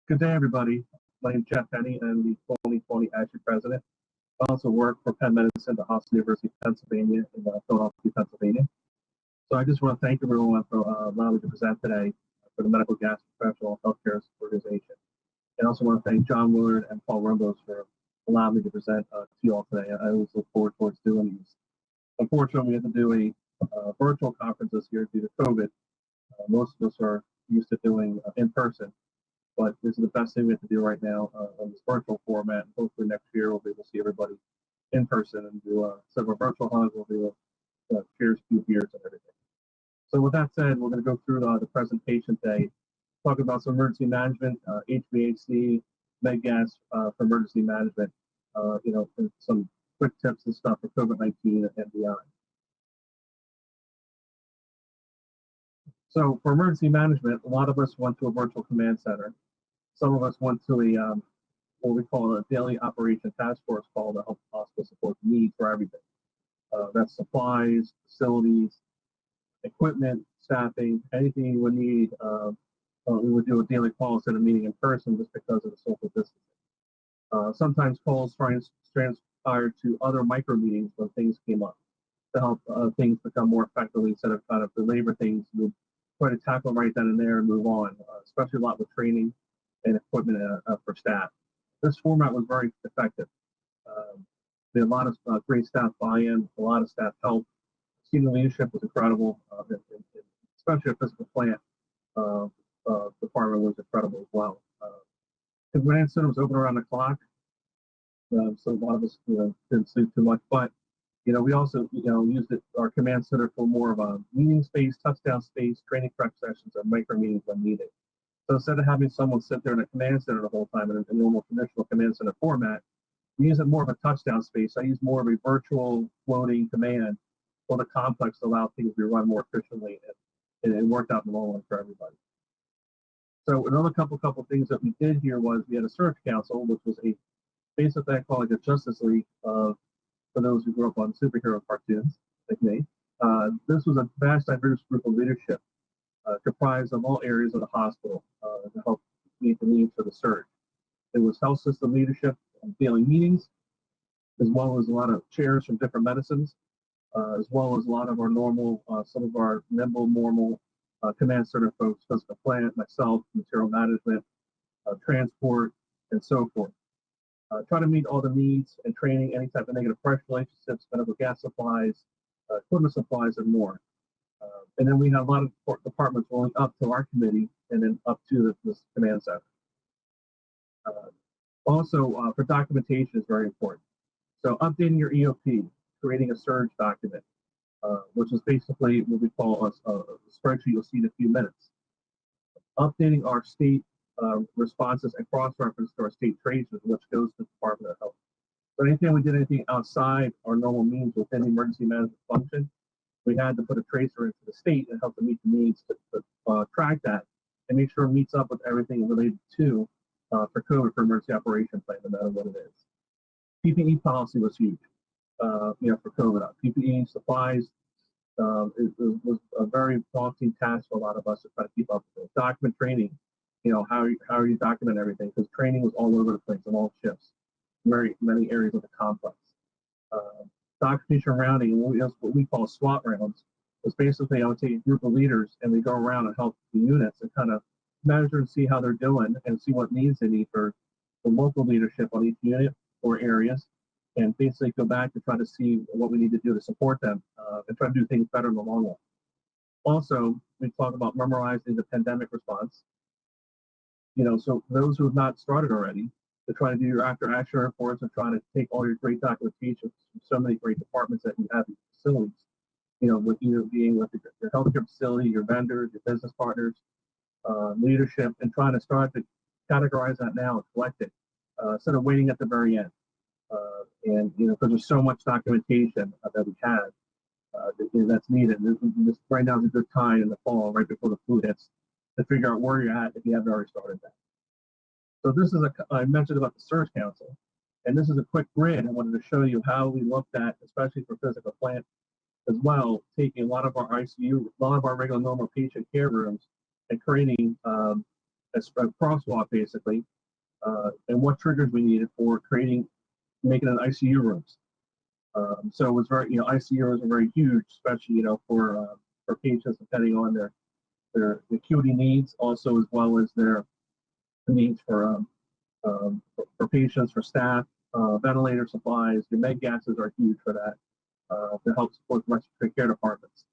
Good day, everybody. My name is Jeff Penny. I'm the 2020 ASHI president. I also work for Penn Medicine at Austin University, Pennsylvania, in Philadelphia, Pennsylvania. So I just want to thank everyone for allowing me to present today for the Medical Gas Professional Healthcare Organization. And I also want to thank John Willard and Paul Rumbos for allowing me to present to you all today. I always look forward towards doing these. Unfortunately, we had to do a virtual conference this year due to COVID. Most of us are used to doing in person. But this is the best thing we have to do right now on this virtual format. And hopefully next year we'll be able to see everybody in person and do several virtual hugs. We'll do cheers, few beers, and everything. So with that said, we're going to go through the presentation today, talk about some emergency management, HVAC, med gas for emergency management, and some quick tips and stuff for COVID-19 and beyond. So for emergency management, a lot of us went to a virtual command center. Some of us went to what we call a daily operation task force call to help hospital support the needs for everything. That's supplies, facilities, equipment, staffing, anything you would need. We would do a daily call instead of meeting in person just because of the social distancing. Sometimes calls transpired to other micro meetings when things came up to help things become more effectively instead of kind of belabor things. We'd try to tackle right then and there and move on, especially a lot with training and equipment for staff. This format was very effective. There had a lot of great staff buy-in, a lot of staff help. Senior leadership was incredible, especially our physical plant department was incredible as well. The command center was open around the clock, so a lot of us didn't sleep too much. But we also used our command center for more of a meeting space, touchdown space, training prep sessions, and micro meetings when needed. So instead of having someone sit there in a command center the whole time in a normal traditional command center format, we use it more of a touchdown space. I use more of a virtual floating command for the complex to allow things to be run more efficiently, and it worked out in the long run for everybody. So another couple things that we did here was we had a search council, which was basically I call it a Justice League for those who grew up on superhero cartoons like me. This was a vast, diverse group of leadership comprised of all areas of the hospital to help meet the needs for the surge. It was health system leadership and daily meetings, as well as a lot of chairs from different medicines, as well as a lot of our normal, some of our normal command center folks, physical plant, myself, material management, transport, and so forth. Try to meet all the needs and training, any type of negative pressure relationships, medical gas supplies, equipment supplies, and more. And then we have a lot of departments rolling up to our committee and then up to this command center. Also, for documentation is very important. So updating your EOP, creating a surge document, which is basically what we call a spreadsheet you'll see in a few minutes. Updating our state responses and cross-reference to our state traces, which goes to the Department of Health. So anything outside our normal means within the emergency management function, we had to put a tracer into the state and help to meet the needs to track that and make sure it meets up with everything related to for COVID for emergency operation plan, no matter what it is. PPE policy was huge, for COVID. PPE supplies it was a very daunting task for a lot of us to try to keep up with it. Document training, how are you document everything? Because training was all over the place in all shifts, very many areas of the complex. Documentation rounding, what we call SWAT rounds, was basically I would take a group of leaders and we go around and help the units and kind of measure and see how they're doing and see what needs they need for the local leadership on each unit or areas, and basically go back to try to see what we need to do to support them and try to do things better in the long run. Also, we talk about memorizing the pandemic response. So those who have not started already, to try to do your after-action reports and try to take all your great documentation from so many great departments that you have in facilities, with either being with your healthcare facility, your vendors, your business partners, leadership, and trying to start to categorize that now and collect it instead of waiting at the very end. Because there's so much documentation that we have that's needed. Right now is a good time in the fall, right before the flu hits, to figure out where you're at if you haven't already started that. So this is I mentioned about the Surge Council, and this is a quick grid. I wanted to show you how we looked at, especially for physical plant as well, taking a lot of our ICU, a lot of our regular normal patient care rooms, and creating a crosswalk basically, and what triggers we needed for making an ICU rooms. So it was very, ICU rooms are very huge, especially, for patients depending on their acuity needs, also as well as their needs for patients, for staff, ventilator supplies. Your med gases are huge for that to help support the respiratory care departments.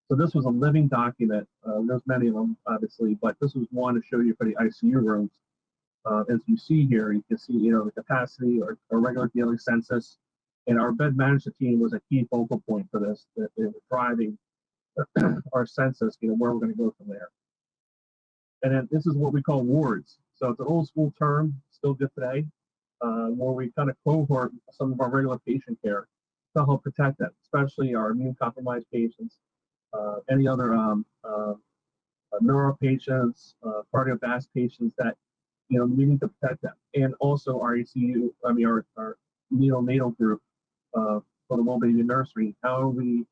So this was a living document. There's many of them, obviously, but this was one to show you for the ICU rooms. As you see here, you can see, the capacity or regular daily census. And our bed management team was a key focal point for this, that they were driving our census, where we're going to go from there. And then this is what we call wards. So it's an old school term, still good today, where we kind of cohort some of our regular patient care to help protect them, especially our immune compromised patients, any other neuro patients, cardiovascular patients that, we need to protect them. And also our ECU, our neonatal group for the Well Baby Nursery, how are we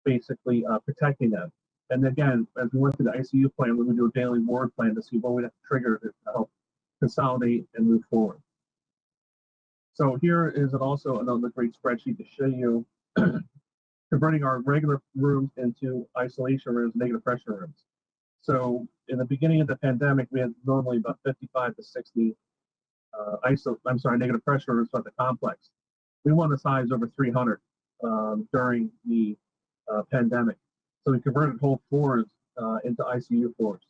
basically protecting them? And again, as we went through the ICU plan, we would do a daily ward plan to see what we have to trigger to help consolidate and move forward. So here is also another great spreadsheet to show you converting our regular rooms into isolation rooms, negative pressure rooms. So in the beginning of the pandemic, we had normally about 55 to 60 negative pressure rooms at the complex. We want to size over 300 during the pandemic. So we converted whole floors into ICU floors.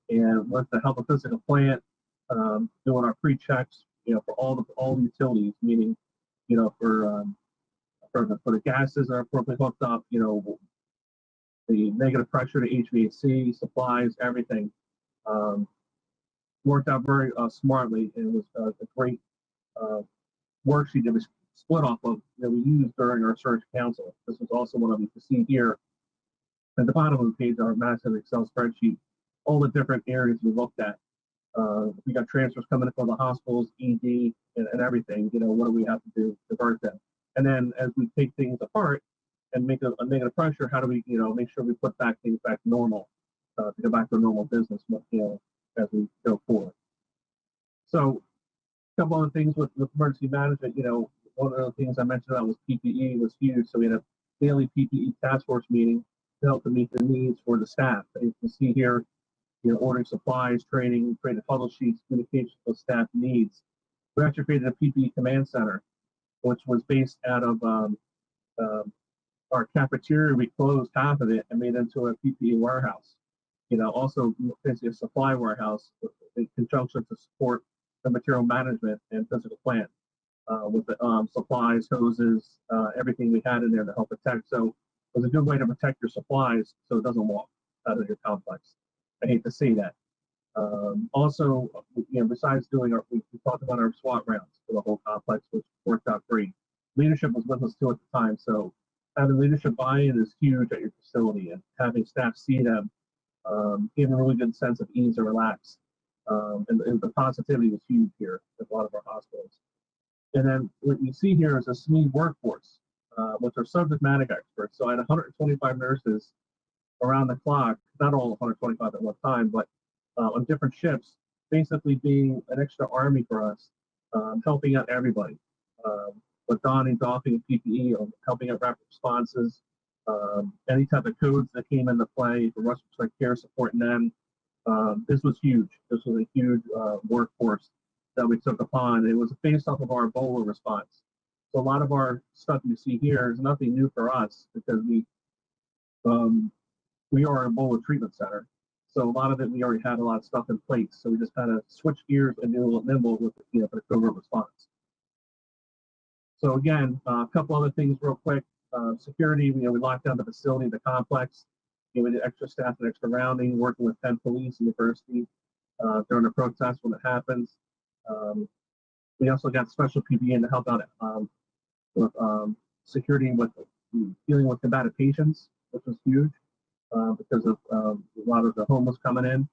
And with the help of physical plant, doing our pre-checks, for all the utilities, meaning, for the gases that are appropriately hooked up, the negative pressure to HVAC, supplies, everything, worked out very smartly. And it was a great worksheet that was split off of that we used during our search council. This was also one of them to see here at the bottom of the page, our massive Excel spreadsheet, all the different areas we looked at. We got transfers coming in from the hospitals, ED, and everything. What do we have to do to divert them? And then as we take things apart and make a negative pressure, how do we, make sure we put things back to normal to go back to normal business, as we go forward. So a couple other things with emergency management, one of the things I mentioned about was PPE was huge. So we had a daily PPE task force meeting to help to meet the needs for the staff. And you can see here, ordering supplies, training, created huddle sheets, communications with staff needs. We actually created a PPE command center, which was based out of our cafeteria. We closed half of it and made it into a PPE warehouse. Also basically a supply warehouse in conjunction to support the material management and physical plant with the supplies, hoses, everything we had in there to help protect. So it was a good way to protect your supplies so it doesn't walk out of your complex. I hate to say that. Also, besides doing we talked about our SWAT rounds for the whole complex, which worked out great. Leadership was with us too at the time, so having leadership buy-in is huge at your facility, and having staff see them gave a really good sense of ease and relax. And the positivity was huge here at a lot of our hospitals. And then what you see here is a SME workforce, which are subject matter experts. So I had 125 nurses around the clock, not all 125 at one time, but on different shifts, basically being an extra army for us, helping out everybody with donning, doffing, PPE, or helping out rapid responses, any type of codes that came into play for respiratory care, supporting them. This was huge. This was a huge workforce that we took upon. It was based off of our Ebola response. So a lot of our stuff you see here is nothing new for us because we are an Ebola treatment center. So a lot of it, we already had a lot of stuff in place. So we just kind of switched gears and did a little nimble with the COVID response. So again, a couple other things real quick. Security, we locked down the facility, the complex. We did extra staff and extra rounding, working with Penn Police and University during the protest when it happens. We also got special PPE to help out with security with dealing with combative patients, which was huge because of a lot of the homeless coming in.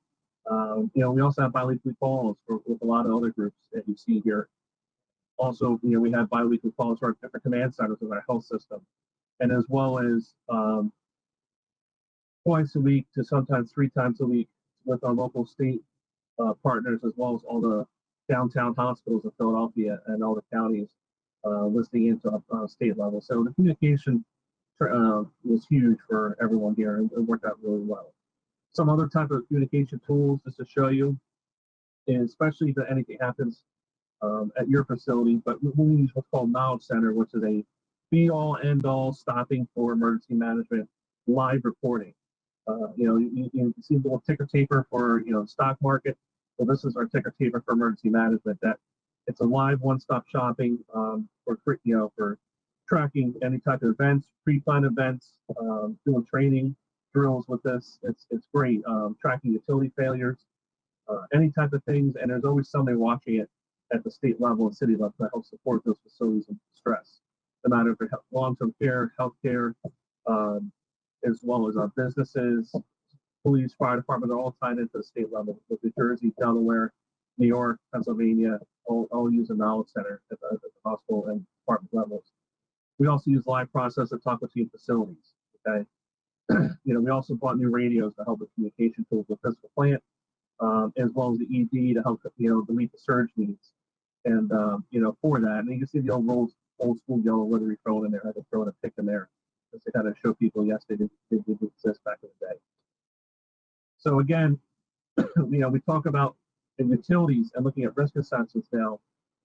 We also have biweekly calls with a lot of other groups that you see here. Also, we have biweekly calls for our different command centers in our health system, and as well as twice a week to sometimes 3 times a week with our local state partners, as well as all the downtown hospitals in Philadelphia and all the counties listing into state level. So the communication was huge for everyone here, and it worked out really well. Some other type of communication tools just to show you, and especially if anything happens at your facility, but we use what's called Knowledge Center, which is a be-all, end-all stopping for emergency management live reporting. You can see the little ticker taper for the stock market. Well, this is our ticker taper for emergency management. That it's a live one-stop shopping for tracking any type of events, pre-planned events, doing training drills with this. It's great. Tracking utility failures, any type of things, and there's always somebody watching it at the state level and city level to help support those facilities in distress, no matter if they're long-term care, healthcare, as well as businesses, police, fire department, they're all tied into the state level with New Jersey, Delaware, New York, Pennsylvania, all use a knowledge center at the hospital and department levels. We also use live process to talk between facilities. Okay, we also bought new radios to help with communication tools with physical plant, as well as the ED to help to meet the surge needs, and for that. And you can see the old school yellow rotary phone in there. I had to throw in a pic in there just to kind of show people, yes, they did exist back in the day. So again, we talk about the utilities and looking at risk assessments now,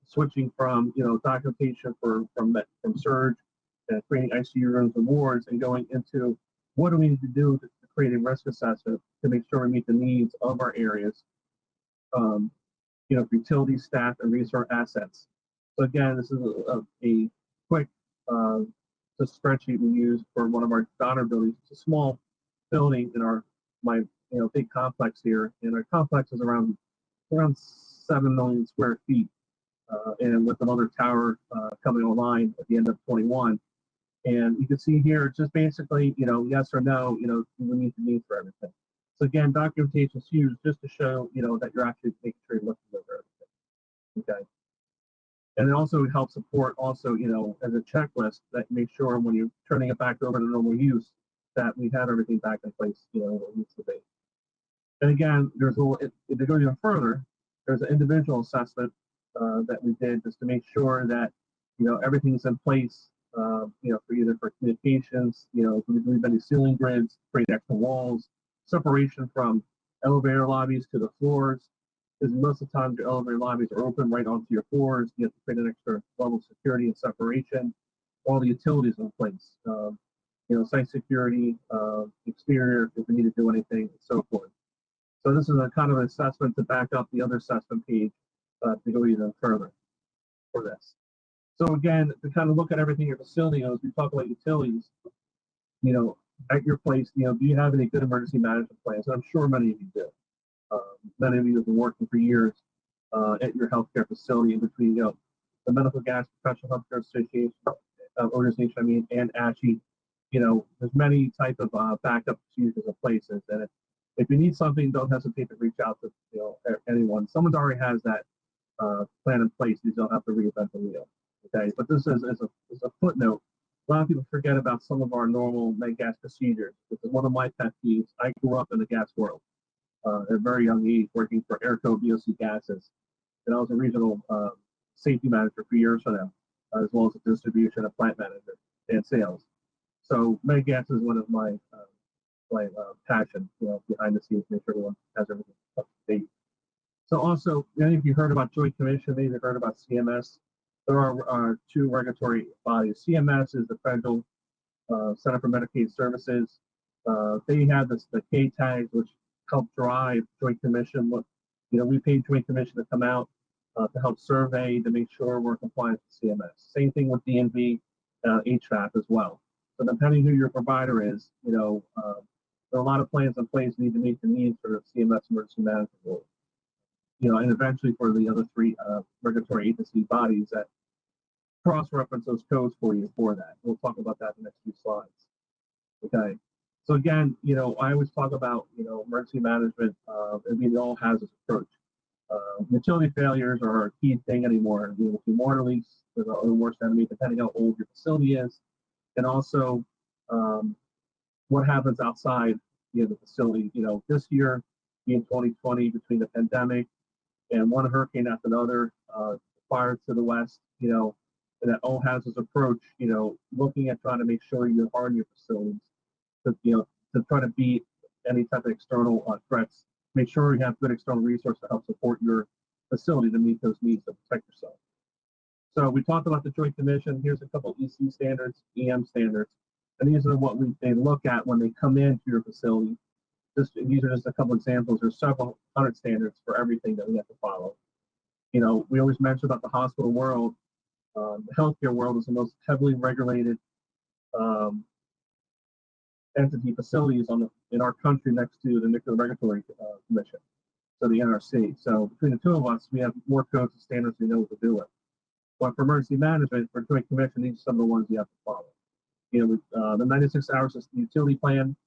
switching from documentation from surge and creating ICU rooms and wards, and going into what do we need to do to create a risk assessment to make sure we meet the needs of our areas, for utilities, staff, and resource assets. So again, this is a quick the spreadsheet we use for one of our donor buildings. It's a small building in my big complex here, and our complex is around 7 million square feet, and with another tower coming online at the end of 21. And you can see here, just basically, yes or no, we meet the needs for everything. So again, documentation is huge just to show, that you're actually making sure you're looking over everything. Okay. And it also helps support also, as a checklist that makes sure when you're turning it back over to normal use, that we have everything back in place, where it needs to be. And again, there's if they go even further, there's an individual assessment that we did just to make sure that, everything's in place, for communications, we've been ceiling grids, create extra walls, separation from elevator lobbies to the floors, because most of the time your elevator lobbies are open right onto your floors. You have to create an extra level of security and separation. All the utilities in place, site security, exterior, if we need to do anything, and so forth. So this is a kind of assessment to back up the other assessment page to go even further for this. So again, to kind of look at everything your facility knows, we talk about utilities, at your place, do you have any good emergency management plans? And I'm sure many of you do. Many of you have been working for years at your healthcare facility in between, the Medical Gas Professional Healthcare Association, organization, and ASHE. There's many type of backup procedures and places. And if you need something, don't hesitate to reach out to anyone. Someone already has that plan in place. You don't have to reinvent the wheel. Okay, but this is a footnote. A lot of people forget about some of our normal med gas procedures. This is one of my pet peeves. I grew up in the gas world at a very young age, working for Airco VOC Gases, and I was a regional safety manager for years for them, as well as a distribution and plant manager and sales. So med gas is one of my passion, behind the scenes, make sure everyone has everything up to date. So also, many of you heard about Joint Commission, maybe you've heard about CMS. There are two regulatory bodies. CMS is the Federal Center for Medicaid Services. They have the K tags, which help drive Joint Commission. We paid Joint Commission to come out to help survey to make sure we're compliant with CMS. Same thing with DNV, HVAP as well. So depending who your provider is, there are a lot of plans in place need to meet the needs for the CMS emergency management rule. And eventually for the other three regulatory agency bodies that cross-reference those codes for you for that. We'll talk about that in the next few slides. Okay. So again, I always talk about, emergency management, it all has this approach. Utility failures are a key thing anymore. Water leaks are the worst enemy, depending how old your facility is. And also what happens outside the facility. This year, in 2020 between the pandemic and one hurricane after another, fire to the west, and that all hazards approach, looking at trying to make sure you harden your facilities to try to beat any type of external threats. Make sure you have good external resources to help support your facility to meet those needs to protect yourself. So we talked about the Joint Commission. Here's a couple EC standards, EM standards, and these are what they look at when they come into your facility. These are just a couple examples. There's several hundred standards for everything that we have to follow. We always mention about the hospital world. The healthcare world is the most heavily regulated entity facilities in our country next to the Nuclear Regulatory Commission, so the NRC. So between the two of us, we have more codes and standards we know what to do with. But for emergency management, for Joint Commission, these are some of the ones you have to follow. The 96-hour system utility plan,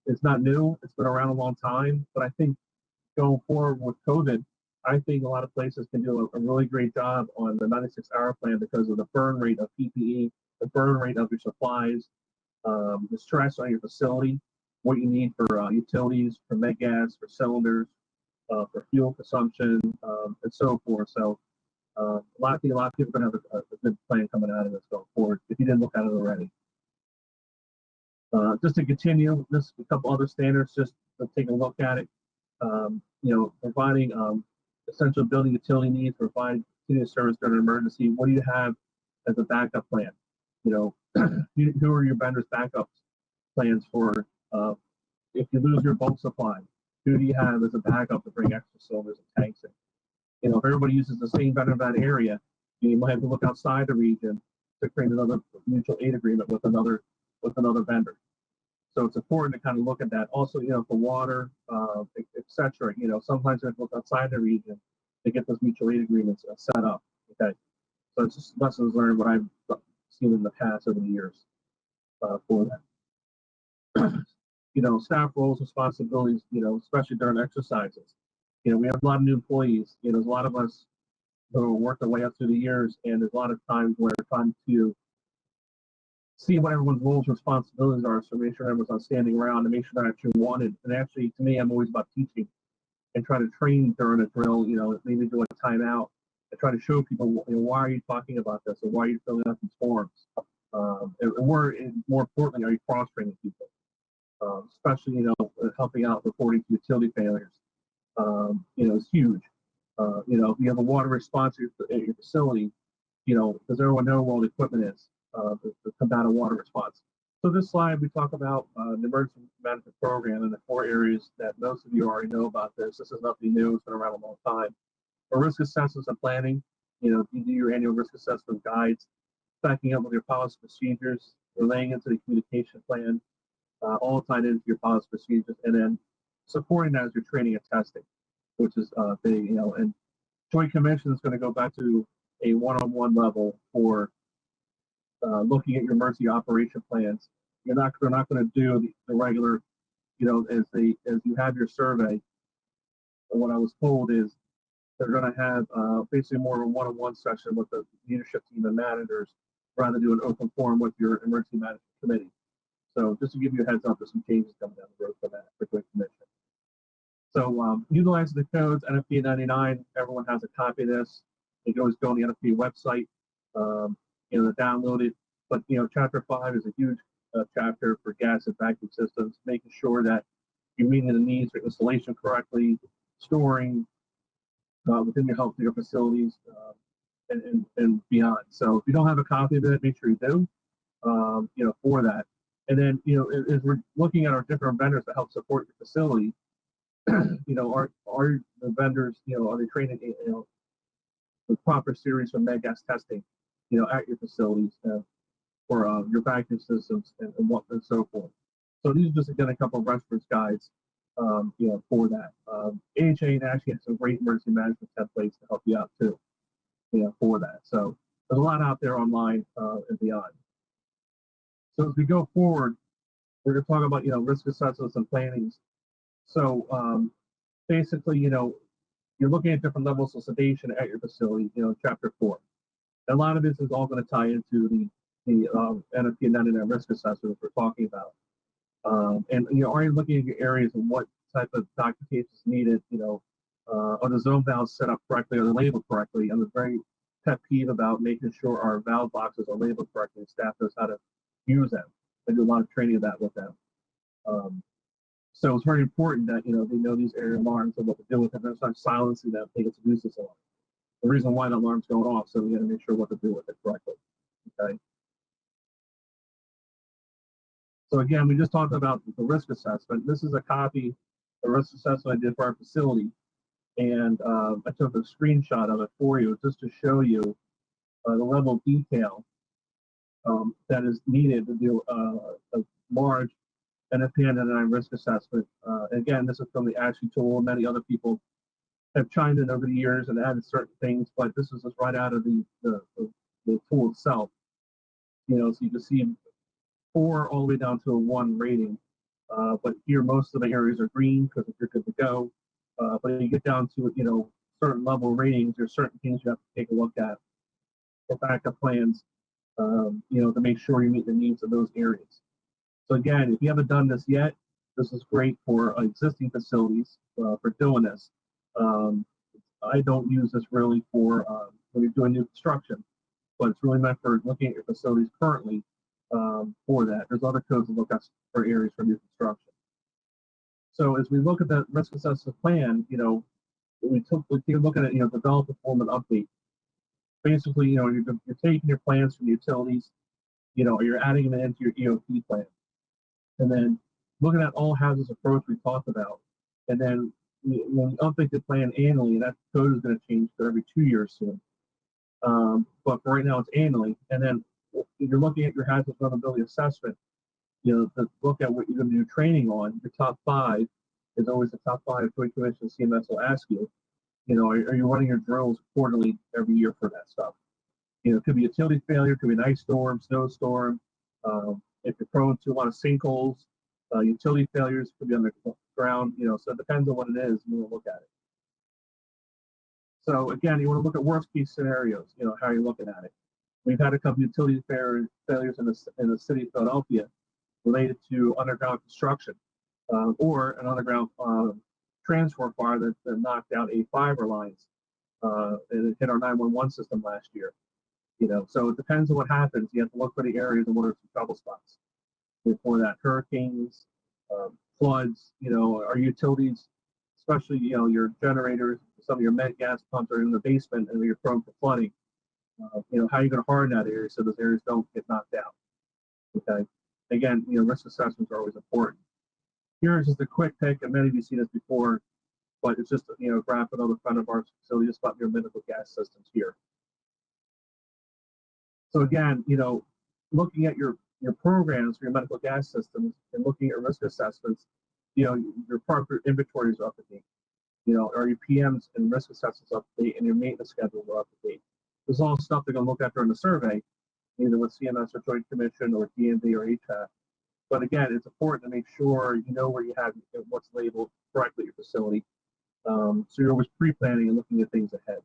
it's not new. It's been around a long time. But I think going forward with COVID, I think a lot of places can do a really great job on the 96-hour plan because of the burn rate of PPE, the burn rate of your supplies, the stress on your facility, what you need for utilities, for med gas, for cylinders, for fuel consumption, and so forth. So a lot of people are going to have a good plan coming out of this going forward if you didn't look at it already. Just to continue, just a couple other standards, just to take a look at it. Providing essential building utility needs, providing continuous service during an emergency. What do you have as a backup plan? Who are your vendors' backup plans for if you lose your bulk supply? Who do you have as a backup to bring extra cylinders and tanks in? If everybody uses the same vendor in that area, you might have to look outside the region to create another mutual aid agreement with another vendor. So it's important to kind of look at that. Also, for water, etc. Sometimes you have to look outside the region to get those mutual aid agreements set up. Okay, so it's just lessons learned what I've seen in the past over the years for that. Staff roles, responsibilities. Especially during exercises. We have a lot of new employees. There's a lot of us who work their way up through the years, and there's a lot of times where we're trying to see what everyone's roles and responsibilities are, so make sure everyone's not standing around and make sure they're actually wanted. And actually, to me, I'm always about teaching and try to train during a drill, maybe do a timeout and try to show people, why are you talking about this or why are you filling out these forms? And more importantly, are you cross-training people? Especially, helping out reporting to utility failures, is huge. If you have a water response at your facility, does everyone know where all the equipment is? The combative water response. So this slide, we talk about the emergency management program and the 4 areas that most of you already know about this. This is nothing new. It's been around a long time. For risk assessments and planning, you do your annual risk assessment guides, backing up with your policy procedures, relaying into the communication plan, all tied into your policy procedures, and then supporting that as your training and testing, which is big, and Joint Commission is going to go back to a one-on-one level for looking at your emergency operation plans. They're not going to do the regular, as you have your survey. And what I was told is they're going to have basically more of a one-on-one session with the leadership team and managers rather than do an open forum with your emergency management committee. So just to give you a heads up, there's some changes coming down the road for that for Joint Commission. So utilizing the codes, NFPA 99, everyone has a copy of this. You can always go on the NFPA website. To download it. But Chapter 5 is a huge chapter for gas and vacuum systems, making sure that you're meeting the needs for installation correctly, storing within your healthcare facilities, and beyond. So if you don't have a copy of it, make sure you do. For that. And then as we're looking at our different vendors to help support your facility, are the vendors are they training the proper series for med gas testing? At your facilities for your vacuum systems and so forth. So these are just again a couple of reference guides, for that. AHA actually has some great emergency management templates to help you out too, for that. So there's a lot out there online and beyond. So as we go forward, we're going to talk about risk assessments and plannings. So basically, you're looking at different levels of sedation at your facility. Chapter 4. A lot of this is all going to tie into the NFPA 99 risk assessment we're talking about. And are you looking at your areas and what type of documentation is needed, are the zone valves set up correctly, are they labeled correctly? I'm a very pet peeve about making sure our valve boxes are labeled correctly and staff knows how to use them. I do a lot of training of that with them. So it's very important that, they know these area alarms and what to do with them. There's not silencing them, they get to use this alarm. The reason why the alarm's going off, so we got to make sure what to do with it correctly. Okay. So again, we just talked about the risk assessment. This is a copy, the risk assessment I did for our facility, and I took a screenshot of it for you just to show you the level of detail that is needed to do a large NFPA-99 risk assessment. Again, this is from the ASHI tool. Many other people have chimed in over the years and added certain things, but this is just right out of the tool itself. So you can see 4 all the way down to a 1 rating. But here, most of the areas are green because you're good to go. But when you get down to, certain level ratings, there's certain things you have to take a look at for backup plans, to make sure you meet the needs of those areas. So again, if you haven't done this yet, this is great for existing facilities for doing this. I don't use this really for when you're doing new construction, but it's really meant for looking at your facilities currently for that. There's other codes to look at for areas for new construction. So as we look at the risk assessment plan, we take a look at it, develop a form and update. Basically, you're taking your plans from utilities, you're adding them into your EOP plan. And then looking at all hazards approach we talked about. And then when we update the plan annually, that code is going to change for every 2 years soon. But for right now, it's annually. And then you're looking at your hazard vulnerability assessment, to look at what you're going to do training on. Your top 5 is always the top 5 Joint Commission CMS will ask you. Are you running your drills quarterly every year for that stuff? It could be utility failure, it could be an ice storm, snowstorm. If you're prone to a lot of sinkholes, utility failures could be on the ground. So it depends on what it is. You want to look at it. So again, you want to look at worst case scenarios. How are you looking at it? We've had a couple of utility failures in the city of Philadelphia related to underground construction or an underground transformer fire that knocked out 8 fiber lines and it hit our 911 system last year. So it depends on what happens. You have to look for the areas and what are some trouble spots. For that, hurricanes, floods, our utilities, especially, your generators, some of your met gas pumps are in the basement and you're prone to flooding. How are you going to harden that area so those areas don't get knocked out? Okay. Again, risk assessments are always important. Here's just a quick pick, and many of you have seen this before, but it's just, a graphic on the front of our facility, just about your medical gas systems here. So again, looking at your programs for your medical gas systems and looking at risk assessments, your proper inventories are up to date. Are your PMs and risk assessments up to date, and your maintenance schedules are up to date. This is all stuff they're going to look at during the survey, either with CMS or Joint Commission or DMV or HVAC. But again, it's important to make sure you know where you have what's labeled correctly at your facility. So you're always pre-planning and looking at things ahead.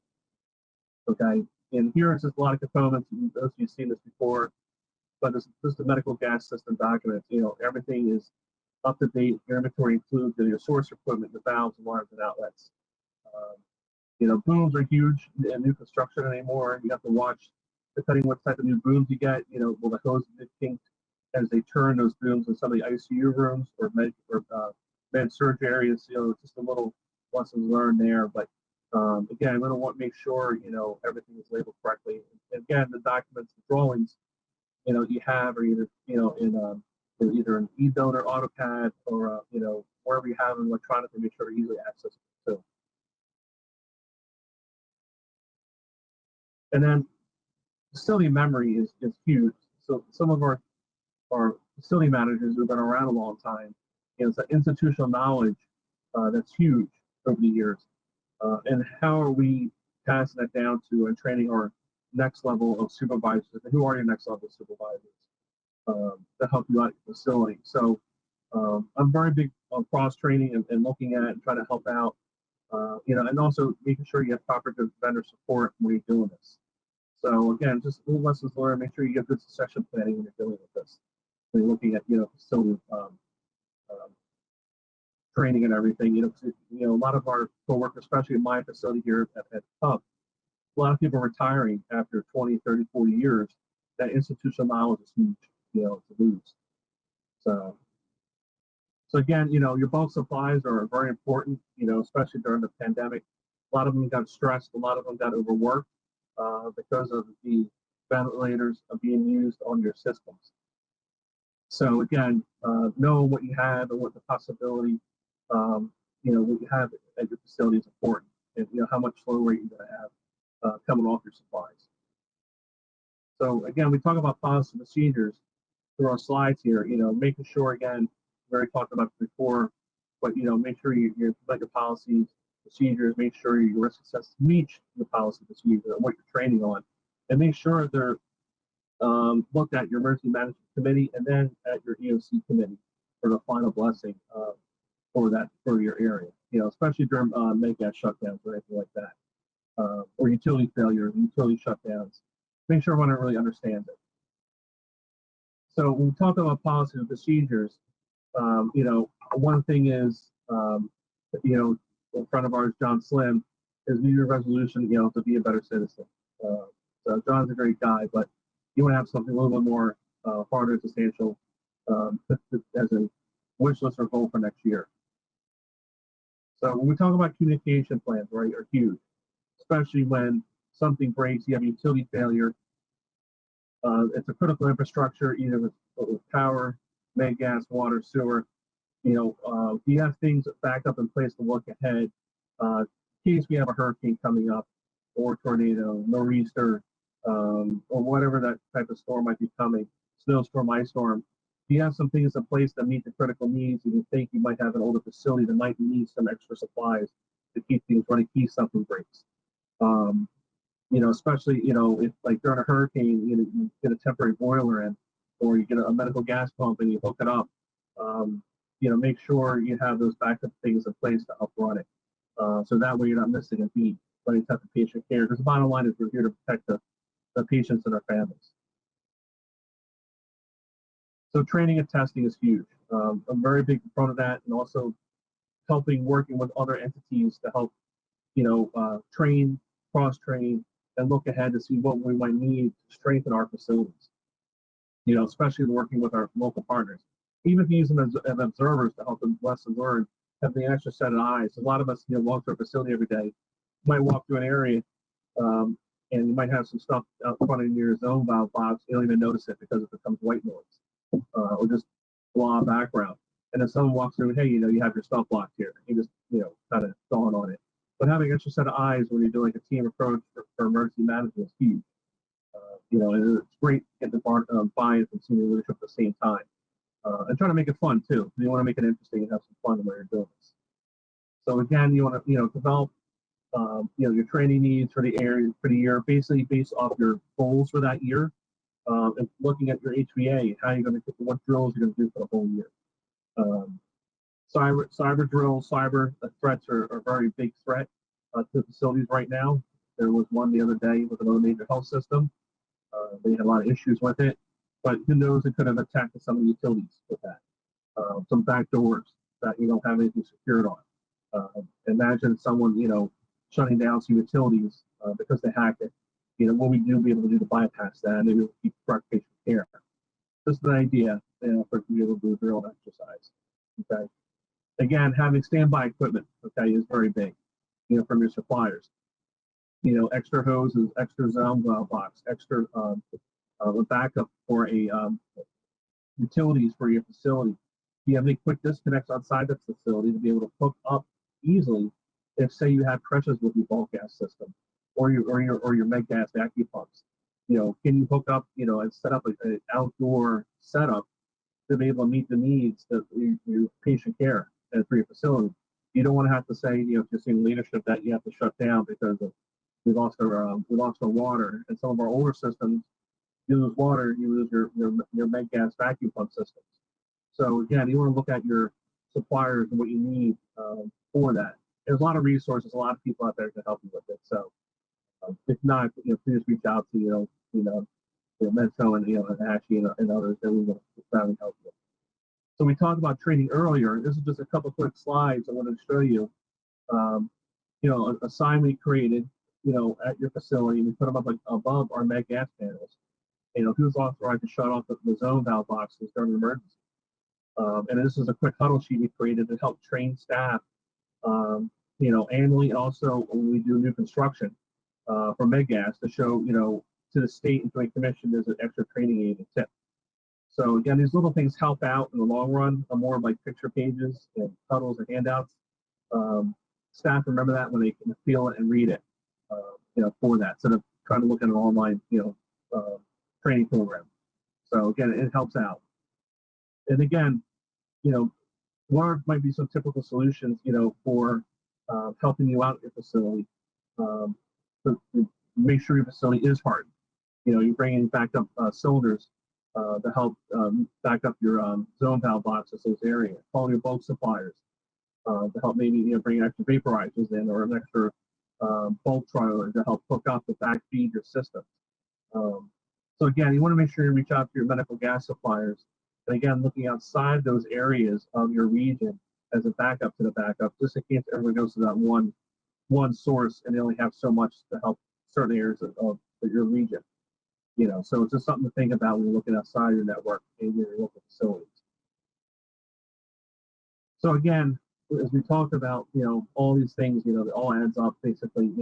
Okay, and here is just a lot of components. Those of you have seen this before, but this is the medical gas system documents. Everything is up to date. Your inventory includes your source equipment, the valves, alarms, and outlets. Booms are huge in new construction anymore. You have to watch, depending what type of new booms you get. Will the hose get kinked as they turn those booms in some of the ICU rooms or med surg areas? Just a little lessons learned there. But again, we don't want to make sure everything is labeled correctly. And again, the documents, the drawings, you have are either in either an e-builder, AutoCAD, or wherever you have them electronically, make sure to easily access it too. And then facility memory is huge. So some of our facility managers who've been around a long time, it's an institutional knowledge that's huge over the years. And how are we passing that down to and training our next level of supervisors? And who are your next level supervisors to help you out at your facility? So I'm very big on cross training and looking at it and trying to help out, and also making sure you have proper vendor support when you're doing this. So again, just little lessons learned. Make sure you get good succession planning when you're dealing with this. When you're looking at facility training and everything. A lot of our co-workers, especially in my facility here at Hub, a lot of people are retiring after 20, 30, 40 years. That institutional knowledge is huge, to lose. So again, your bulk supplies are very important, especially during the pandemic. A lot of them got stressed. A lot of them got overworked because of the ventilators being used on your systems. So again, know what you have and what the possibility, what you have at your facility is important, and how much flow rate you're going to have coming off your supplies. So again, we talk about policy and procedures through our slides here. Making sure, again, we already talked about this before, but make sure you implement your policies, procedures. Make sure your risk assessments meet the policy procedures and what you're training on, and make sure they're looked at your emergency management committee and then at your EOC committee for the final blessing for your area. Especially during make-gas shutdowns or anything like that, or utility failures, utility shutdowns. Make sure everyone really understands it. So when we talk about policies and procedures, one thing is, a friend of ours, John Slim, his New Year's resolution, to be a better citizen. So John's a great guy, but you want to have something a little bit more harder and substantial as a wish list or goal for next year. So when we talk about communication plans, right, are huge, especially when something breaks, you have a utility failure. It's a critical infrastructure, either with power, med gas, water, sewer. You have things backed up in place to look ahead in case we have a hurricane coming up, or tornado, nor'easter, or whatever that type of storm might be coming, snowstorm, ice storm. You have some things in place that meet the critical needs, and you think you might have an older facility that might need some extra supplies to keep things running in case something breaks. Especially, if like during a hurricane, you get a temporary boiler in, or you get a medical gas pump and you hook it up. Make sure you have those backup things in place to help run it. So that way you're not missing a beat when you have the patient care. Because the bottom line is we're here to protect the patients and their families. So training and testing is huge. I'm a very big proponent of that, and also working with other entities to help, train, cross-train, and look ahead to see what we might need to strengthen our facilities. Especially working with our local partners. Even if you use them as observers to help them lesson learn, have the extra set of eyes. A lot of us, walk through a facility every day. You might walk through an area, and you might have some stuff out front of your zone valve box. You don't even notice it because it becomes white noise, or just blah background. And then someone walks through, and hey, you have your stuff blocked here. You just, kind of dawn on it. But having an extra set of eyes when you're doing a team approach for emergency management is huge. And it's great to get the buy-in from senior leadership at the same time. And try to make it fun too. You want to make it interesting and have some fun when you're doing this. So again, you want to develop your training needs for the year, basically based off your goals for that year, and looking at your HVA, how you're going to what drills you're going to do for the whole year. Cyber drills, cyber threats are a very big threat to facilities right now. There was one the other day with another major health system. They had a lot of issues with it, but who knows, it could have attacked some of the utilities with that. Some back doors that you don't have anything secured on. Imagine someone, shutting down some utilities because they hacked it. What we do be able to do to bypass that, and maybe we'll keep correct patient care. Just an idea, for to be able to do a drill exercise. Okay. Again, having standby equipment, okay, is very big. From your suppliers. Extra hoses, extra zone valve box, extra backup for a utilities for your facility. Do you have any quick disconnects outside the facility to be able to hook up easily if, say, you have pressures with your bulk gas system or your med gas vacuum pumps? Can you hook up, and set up an outdoor setup to be able to meet the needs of your patient care and for your facility? You don't want to have to say, to senior leadership that you have to shut down because we lost our water, and some of our older systems, you lose water, you lose your med gas vacuum pump systems. So again, you want to look at your suppliers and what you need for that. There's a lot of resources, a lot of people out there to help you with it. So if not, please reach out to MGPHO and and Ashley and others that we will gladly help you. So we talked about training earlier. This is just a couple quick slides I wanted to show you. Um, a sign we created, at your facility, and we put them up like above our med gas panels. Who's authorized to shut off the zone valve boxes during an emergency. And this is a quick huddle sheet we created to help train staff, annually, and also when we do new construction for med gas to show, to the state and joint commission there's an extra training aid and tip. So again, these little things help out in the long run. More like picture pages and huddles and handouts. Staff remember that when they can feel it and read it, for that, instead of trying to look at an online, training program. So again, it helps out. And again, what might be some typical solutions, for helping you out at your facility, to make sure your facility is hardened. You're bringing backed up cylinders to help back up your zone valve boxes, those areas. Calling your bulk suppliers to help maybe bring extra vaporizers in, or an extra bulk trailer to help hook up to backfeed your system. So again, you want to make sure you reach out to your medical gas suppliers. And again, looking outside those areas of your region as a backup to the backup, just in case everyone goes to that one source and they only have so much to help certain areas of your region. So it's just something to think about when you're looking outside your network and your local facilities. So again, as we talked about, all these things, it all adds up basically,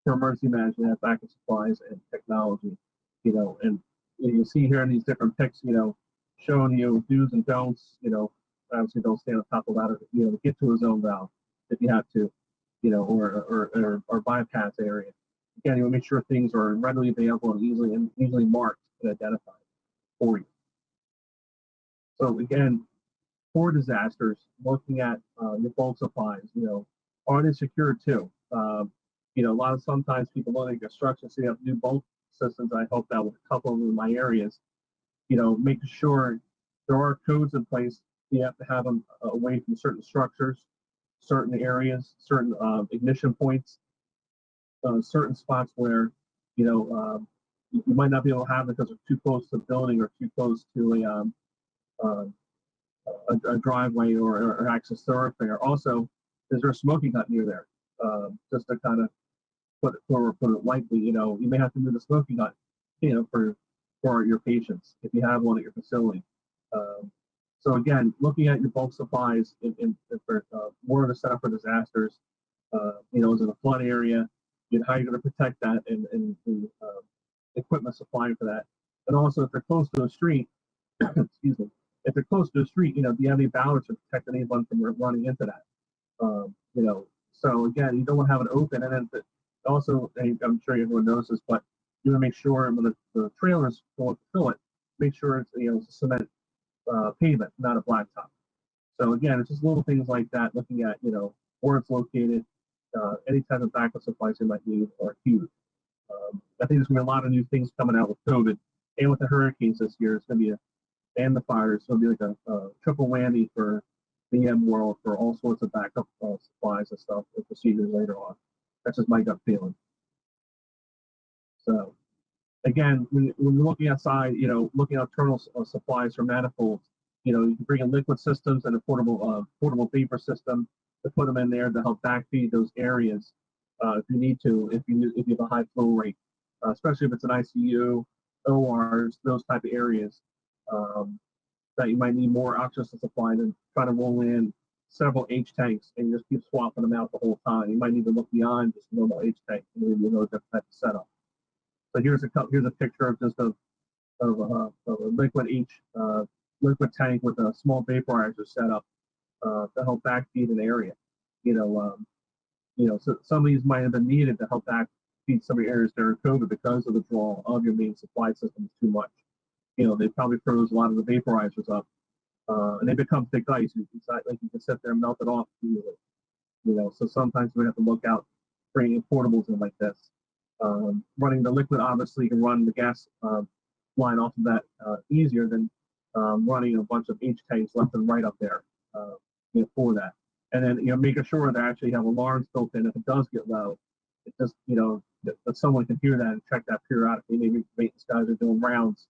for emergency management, backup supplies, and technology, and you see here in these different pics, showing you do's and don'ts, obviously don't stand on top of the ladder, to get to a zone valve if you have to, or bypass area. Again, you want to make sure things are readily available and easily marked and identified for you. So again, for disasters, looking at your bulk supplies, are they secure too? Sometimes people look at construction, so you have new bulk systems. I helped out with a couple of them in my areas, making sure there are codes in place. You have to have them away from certain structures, certain areas, certain ignition points, certain spots where, you might not be able to have it because they're too close to the building or too close to a driveway or access thoroughfare. Also, is there a smoking hut near there? Just to kind of put it lightly, you may have to move the smoking hut, for your patients if you have one at your facility. So again, looking at your bulk supplies for more of a setup for disasters, is it a flood area? How you're going to protect that and the equipment supplying for that. And also, if they're close to a street, excuse me, if they're close to a street, do you have any ballards to protect anyone from running into that? So again, you don't want to have it open, and then also, I'm sure everyone knows this, but you want to make sure when the trailers fill it, make sure it's it's a cement pavement, not a blacktop. So again, it's just little things like that. Looking at where it's located, any type of backup supplies you might need are huge. I think there's going to be a lot of new things coming out with COVID and with the hurricanes this year. It's going to be and the fires. So it'll be like a triple whammy for the EM world for all sorts of backup supplies and stuff and procedures later on. That's just my gut feeling. So again, when you're looking outside, looking at internal supplies for manifolds, you can bring in liquid systems and a portable vapor system to put them in there to help backfeed those areas if you need to, if you have a high flow rate, especially if it's an ICU, ORs, those type of areas that you might need more oxygen supply than trying to roll in several H tanks and just keep swapping them out the whole time. You might need to look beyond just a normal H tank and maybe a different type of setup. So here's a picture of just of a liquid liquid tank with a small vaporizer setup to help backfeed an area. So some of these might have been needed to help backfeed some of your areas during COVID because of the draw of your main supply system too much. They probably froze a lot of the vaporizers up, and they become thick ice. You can sit there and melt it off easily. So sometimes we have to look out bringing portables in like this. Running the liquid, obviously, you can run the gas line off of that easier than running a bunch of H tanks left and right up there for that. And then making sure they actually have alarms built in if it does get low. It just that someone can hear that and check that periodically. Maybe maintenance guys are doing rounds,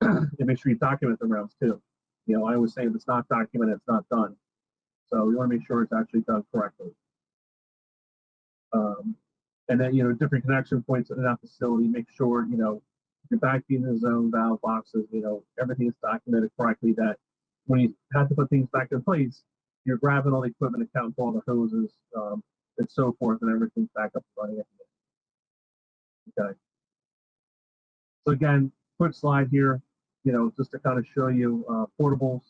and make sure you document the rounds too. You know, I always say if it's not documented, it's not done. So we want to make sure it's actually done correctly. And then, you know, different connection points in that facility, make sure, you know, you're backing the zone valve boxes, you know, everything is documented correctly, that when you have to put things back in place, you're grabbing all the equipment, accounting for all the hoses, and so forth, and everything's back up and running at the end. Okay. So again, quick slide here, you know, just to kind of show you portables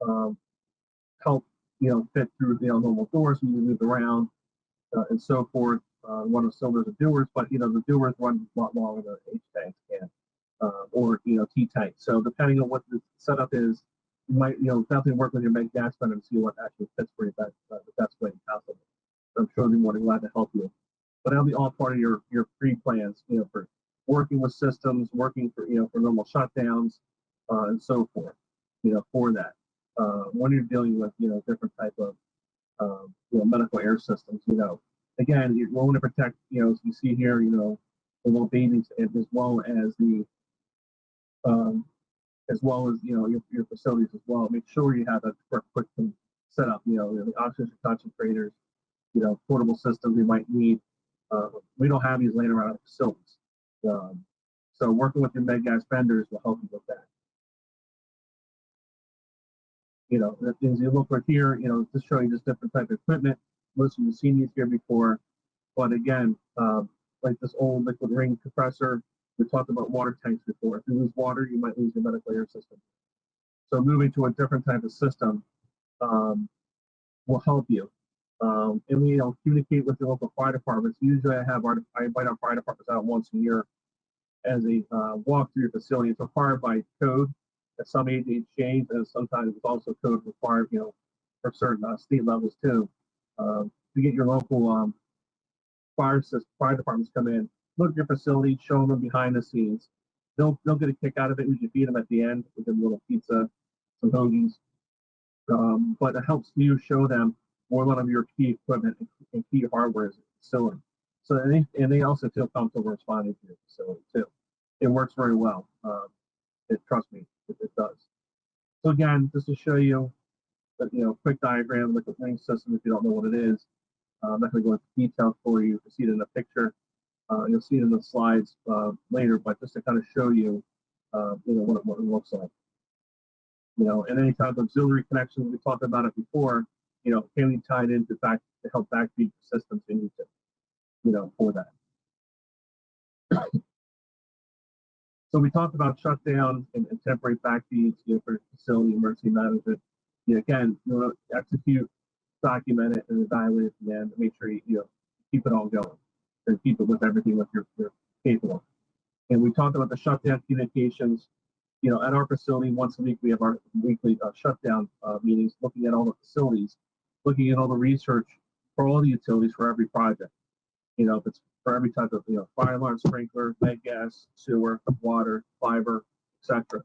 um, help, you know, fit through, you know, normal doors when you move around and so forth. One of the cylinders are dewars, but, you know, the dewars run a lot longer than H tanks can, or, you know, T tanks. So depending on what the setup is, you might, you know, definitely work with your med gas fund and see what actually fits for you the best way possible. So I'm sure they'll be more than glad to help you. But that'll be all part of your pre-plans, you know, for working with systems, working for, you know, for normal shutdowns, and so forth, you know, for that. When you're dealing with, you know, different type of, you know, medical air systems, you know, again, you want to protect, you know, as you see here, you know, the little babies, as well as the, you know, your facilities as well. Make sure you have a quick set up, you know, the oxygen concentrators, you know, portable systems we might need. We don't have these laying around at facilities. So working with your med gas vendors will help you with that. You know, the things you look for here, you know, just showing just different type of equipment. Most of you have seen these here before, but again, like this old liquid ring compressor, we talked about water tanks before. If you lose water, you might lose your medical air system. So moving to a different type of system will help you. And we, you know, communicate with the local fire departments. Usually I invite our fire departments out once a year as a walk through your facility. It's required by code at some agencies change, and sometimes it's also code required, you know, for certain state levels too. To get your local fire departments come in, look at your facility, show them behind the scenes. They'll get a kick out of it. We can feed them at the end with a little pizza, some hoagies. But it helps you show them more of your key equipment and key hardware is facility. So they also feel comfortable responding to your facility too. It works very well. Trust me, it does. So again, just to show you, you know, quick diagram, liquid ring system. If you don't know what it is, I'm not going to go into detail for you to see it in a picture. You'll see it in the slides later, but just to kind of show you, you know, what it looks like. You know, and any type of auxiliary connections, we talked about it before, you know, can be tied into to help backfeed systems you need to, you know, for that. So we talked about shutdown and temporary backfeeds, you know, for facility emergency management. You know, again, you know, execute, document it, and evaluate at the end. Make sure you know, keep it all going and keep it with everything that you're capable. And we talked about the shutdown communications. You know, at our facility, once a week, we have our weekly shutdown meetings, looking at all the facilities, looking at all the research for all the utilities for every project. You know, if it's for every type of, you know, fire alarm, sprinkler, med gas, sewer, water, fiber, etc.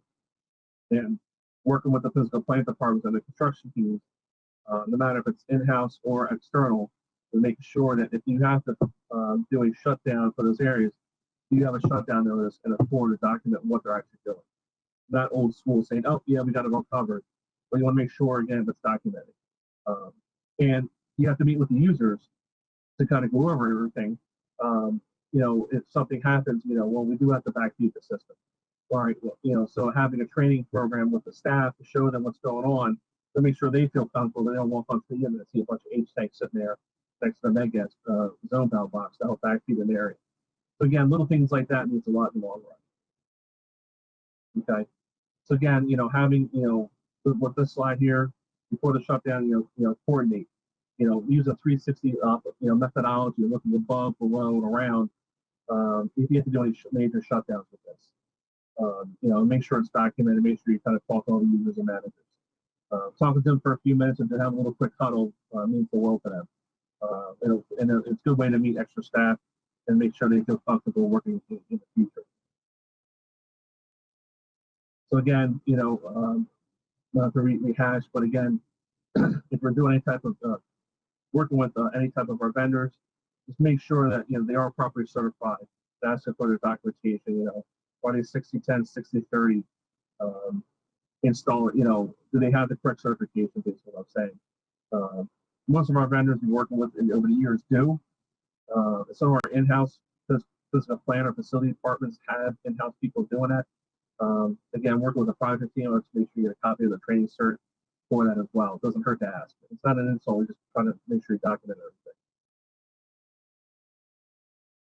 And working with the physical plant departments and the construction teams, no matter if it's in-house or external, to make sure that if you have to do a shutdown for those areas, you have a shutdown notice and a form to document what they're actually doing. Not old school saying, oh, yeah, we got it all covered. But you want to make sure, again, it's documented. And you have to meet with the users to kind of go over everything. You know, if something happens, you know, well, we do have to backfeed the system. All right, well, you know, so having a training program with the staff to show them what's going on, to make sure they feel comfortable, they don't walk onto the end and see a bunch of H tanks sitting there next to the med gas zone valve box to help backfeed an area. So again, little things like that means a lot in the long run. Okay. So again, you know, having, you know, with this slide here, before the shutdown, you know, coordinate, you know, use a 360, you know, methodology, looking above, below, and around. If you have to do any major shutdowns with this, you know, make sure it's documented. Make sure you kind of talk to all the users and managers. Talk with them for a few minutes and to have a little quick huddle means the world to them. And it's a good way to meet extra staff and make sure they feel comfortable working in the future. So again, you know, not to rehash, but again, if we're doing any type of working with any type of our vendors, just make sure that, you know, they are properly certified. That's for their documentation. You know, are they 60-10, 60-30? install it, do they have the correct certification, is what I'm saying. Most of our vendors we're working with over the years do. Some of our in-house physical plant or facility departments have in-house people doing that. Again, working with a project team, let's make sure you get a copy of the training cert for that as well. It doesn't hurt to ask. It's not an insult, we're just trying to make sure you document everything.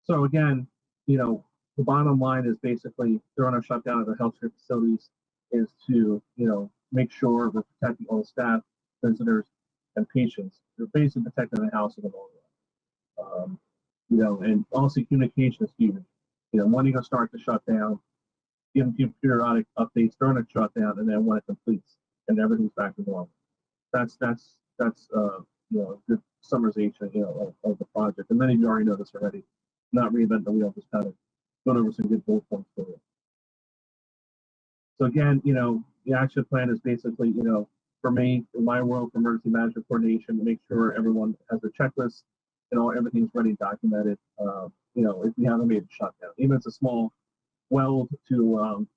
So again, the bottom line is basically during our shutdown of the healthcare facilities is to, make sure we're protecting all the staff, visitors, and patients. We're basically protecting the house in the long run. And also communication is huge. When you're going to start the shutdown, give them periodic updates during the shutdown, and then when it completes and everything's back to normal. That's a good summarization, of the project. And many of you already know this already. Not reinvent the wheel, just kind of going over some good bullet points for you. So again, the action plan is basically, for me, in my world, for emergency management coordination, to make sure everyone has a checklist and everything's ready and documented. If we haven't made a shutdown, even if it's a small weld to,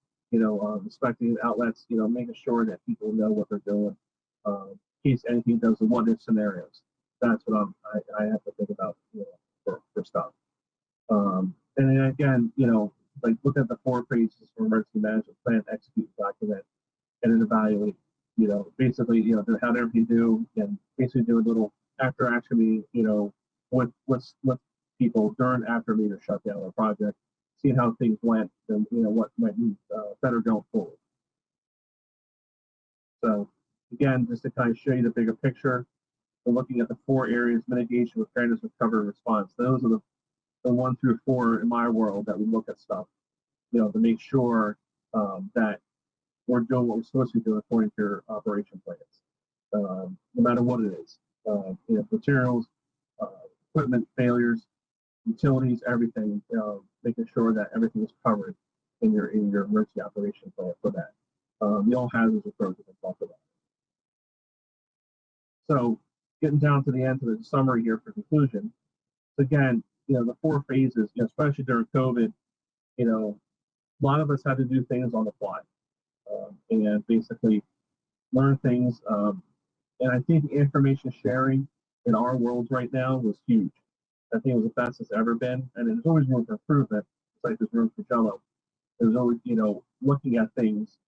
inspecting outlets, making sure that people know what they're doing, in case anything does the what-if scenarios. That's what I have to think about, for stuff. And then again, like look at the 4 phases for emergency management plan, execute, document, and then evaluate. Basically, how everything do, and basically do a little after action meeting, with people during after major shutdown or project, seeing how things went, and what might be better going forward. So again, just to kind of show you the bigger picture, we're looking at the 4 areas: mitigation, preparedness, recovery, and response. Those are the 1 through 4 in my world that we look at stuff, to make sure that we're doing what we're supposed to be doing according to your operation plans, no matter what it is. Materials, equipment failures, utilities, everything. Making sure that everything is covered in your emergency operation plan for that. The all hazards approach that I talked about. So, getting down to the end of the summary here for conclusion. Again, the 4 phases, especially during COVID, a lot of us had to do things on the fly, and basically learn things. And I think the information sharing in our world right now was huge. I think it was the best it's ever been, and there's always room for improvement. It's like there's room for jello. There's always, looking at things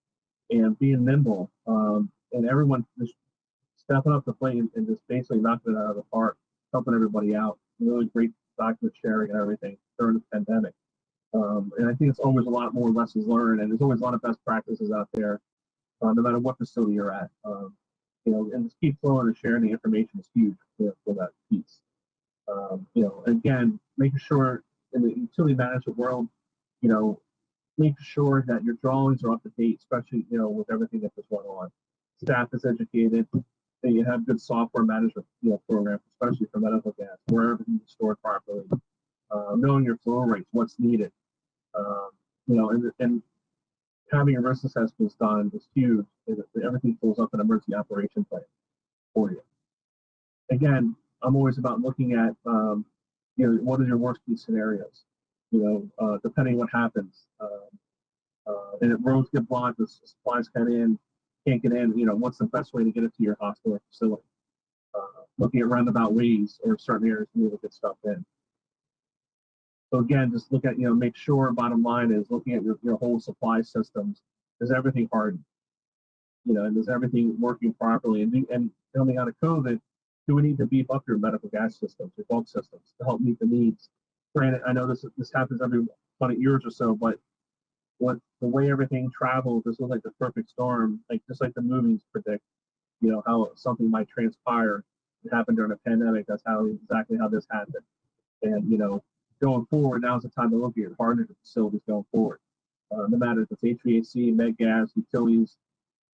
and being nimble, and everyone just stepping up the plate and just basically knocking it out of the park, helping everybody out. Really great document sharing and everything during the pandemic. And I think it's always a lot more lessons learned, and there's always a lot of best practices out there, no matter what facility you're at. And just keep flowing and sharing the information is huge, for that piece. Again, making sure in the utility management world, make sure that your drawings are up to date, especially, with everything that's going on. Staff is educated, and you have good software management, programs, especially for medical gas, where everything is stored properly. Knowing your flow rates, what's needed, and having your risk assessments done is huge. Everything pulls up an emergency operation plan for you. Again, I'm always about looking at, what are your worst case scenarios, depending what happens. And if roads get blocked, the supplies can't get in, what's the best way to get it to your hospital or facility? Looking at roundabout ways or certain areas to be able to get stuff in. So again, just look at, make sure, bottom line is looking at your whole supply systems. Is everything hardened? And is everything working properly? And coming out of COVID, do we need to beef up your medical gas systems, your bulk systems to help meet the needs? Granted, I know this happens every 20 years or so, but the way everything travels, this was like the perfect storm, just like the movies predict, how something might transpire and happen during a pandemic. That's exactly how this happened. And, going forward, now's the time to look at hardening facilities going forward. No matter if it's HVAC, med gas, utilities,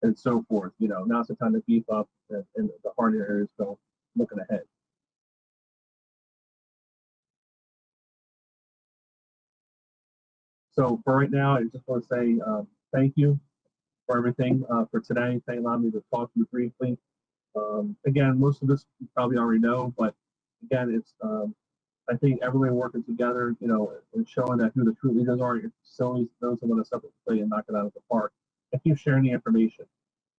and so forth. Now's the time to beef up and the hardening areas looking ahead. So for right now, I just want to say thank you for everything for today. Thank you, allowed me to talk to you briefly. Again, most of this you probably already know, but again, it's I think everybody working together, and showing that who the true leaders are at your facilities, those who want to step up the plate and knock it out of the park, and keep sharing the information.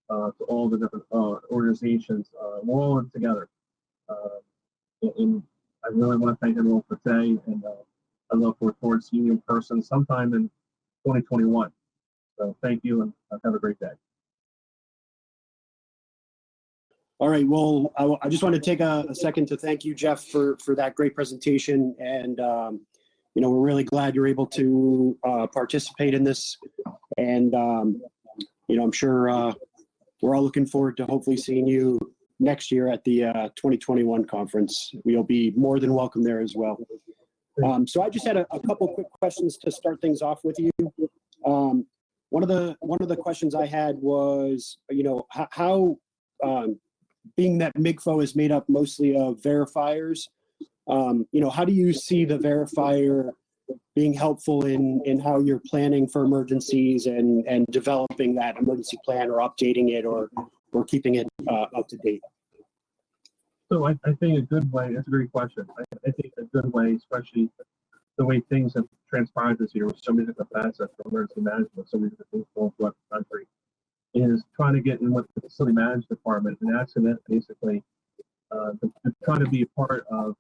to all the different organizations. We're all in together. And I really want to thank everyone for today, and I look forward to seeing you in person sometime in 2021. So thank you, and have a great day. All right. Well, I just want to take a second to thank you, Jeff, for that great presentation. And, we're really glad you're able to participate in this. And, I'm sure we're all looking forward to hopefully seeing you next year at the 2021 conference. We'll be more than welcome there as well. So I just had a couple quick questions to start things off with you. One of the questions I had was, how being that MGPHO is made up mostly of verifiers, how do you see the verifier being helpful in how you're planning for emergencies and developing that emergency plan or updating it or keeping it up to date? So I think a good way, that's a great question. I think a good way, especially the way things have transpired this year with so many different facets for emergency management, so many different things going throughout the country, is trying to get in with the facility management department and asking them basically to try to be a part of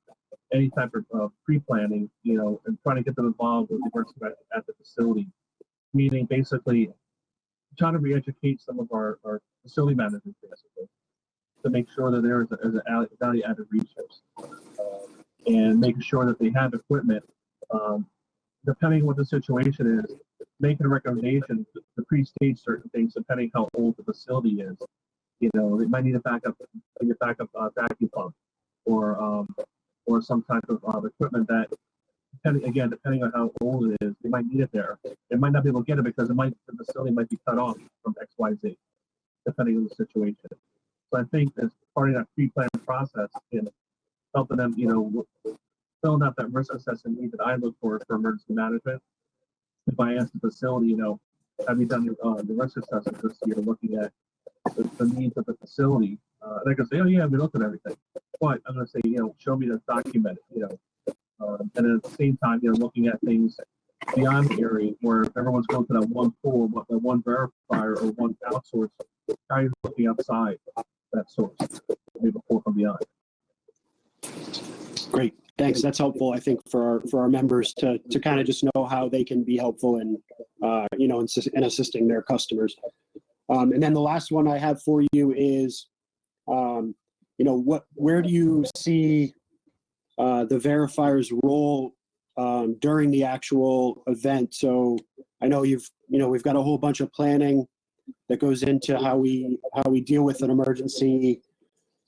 any type of pre-planning, and trying to get them involved with the emergency at the facility. Meaning basically trying to re-educate some of our facility managers basically to make sure that there is a value-added resource and making sure that they have equipment. Depending on what the situation is, making a recommendation to pre-stage certain things depending how old the facility is. They might need a backup vacuum pump or some type of equipment that, depending on how old it is, they might need it there. They might not be able to get it because the facility might be cut off from X, Y, Z, depending on the situation. So I think as part of that pre-plan process, helping them, filling out that risk assessment need that I look for emergency management. If I ask the facility, have you done the risk assessment this year, looking at the needs of the facility? And I can say, oh yeah, we looked at everything. But I'm going to say, show me the document, and then at the same time, looking at things beyond the area where everyone's going to that one pool, that one verifier or one outsource, how are you looking outside that source, maybe pull from beyond. Great. Thanks. That's helpful, I think, for our members to kind of just know how they can be helpful in assisting their customers. And then the last one I have for you is, where do you see the verifier's role during the actual event? So I know we've got a whole bunch of planning that goes into how we deal with an emergency,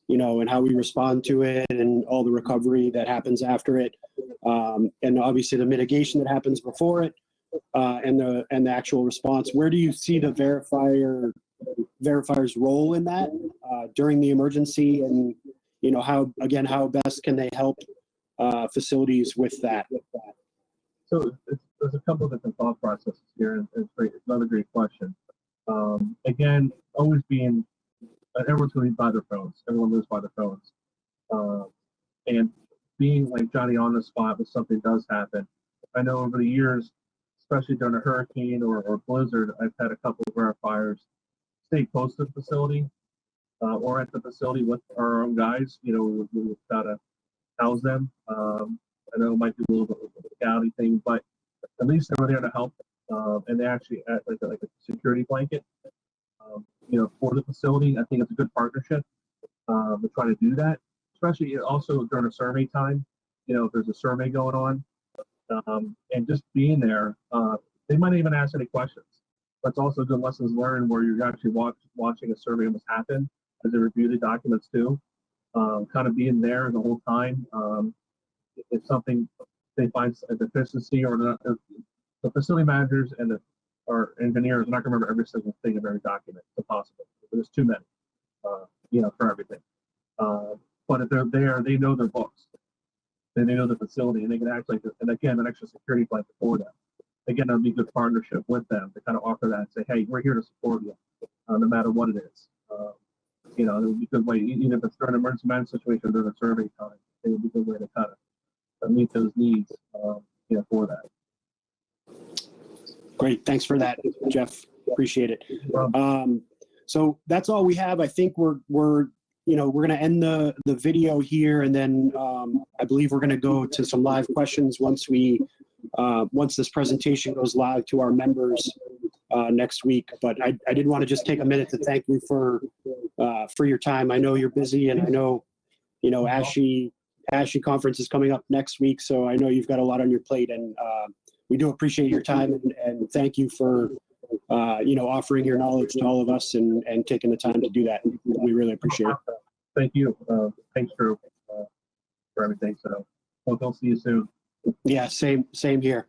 and how we respond to it and all the recovery that happens after it. And obviously the mitigation that happens before it, and the actual response. Where do you see the verifier's role in that during the emergency, and how best can they help facilities with that? So there's a couple of different thought processes here, and it's great. It's another great question. Again, always being everyone's going to be by their phones. Everyone lives by their phones, and being like Johnny on the spot when something does happen. I know over the years, especially during a hurricane or blizzard, I've had a couple of verifiers stay close to the facility or at the facility with our own guys. We've got to house them. I know it might be a little bit of a legality thing, but at least they were there to help, and they actually act like a security blanket, for the facility. I think it's a good partnership to try to do that, especially also during a survey time. If there's a survey going on, and just being there, they might even ask any questions. But it's also good lessons learned where you're actually watching a survey almost happen as they review the documents too. Kind of being there the whole time. If something they find a deficiency or the facility managers and our engineers are not going to remember every single thing of every document. It's impossible. There's too many, for everything. But if they're there, they know their books. They know the facility, and they can act like, and again, an extra security blanket for them. Again, it'll be a good partnership with them to kind of offer that and say, hey, we're here to support you, no matter what it is. It would be a good way, even if it's during an emergency management situation or during a survey time, it would be a good way to kind of meet those needs, for that. Great. Thanks for that, Jeff. Appreciate it. So that's all we have. I think we're going to end the video here, and then I believe we're going to go to some live questions once this presentation goes live to our members next week. But I did want to just take a minute to thank you for your time. I know you're busy, and I know, ASHI conference is coming up next week, so I know you've got a lot on your plate, and we do appreciate your time, and thank you for offering your knowledge to all of us and taking the time to do that. We really appreciate it. Thank you. Thanks for everything. So hope I'll see you soon. Yeah, same here.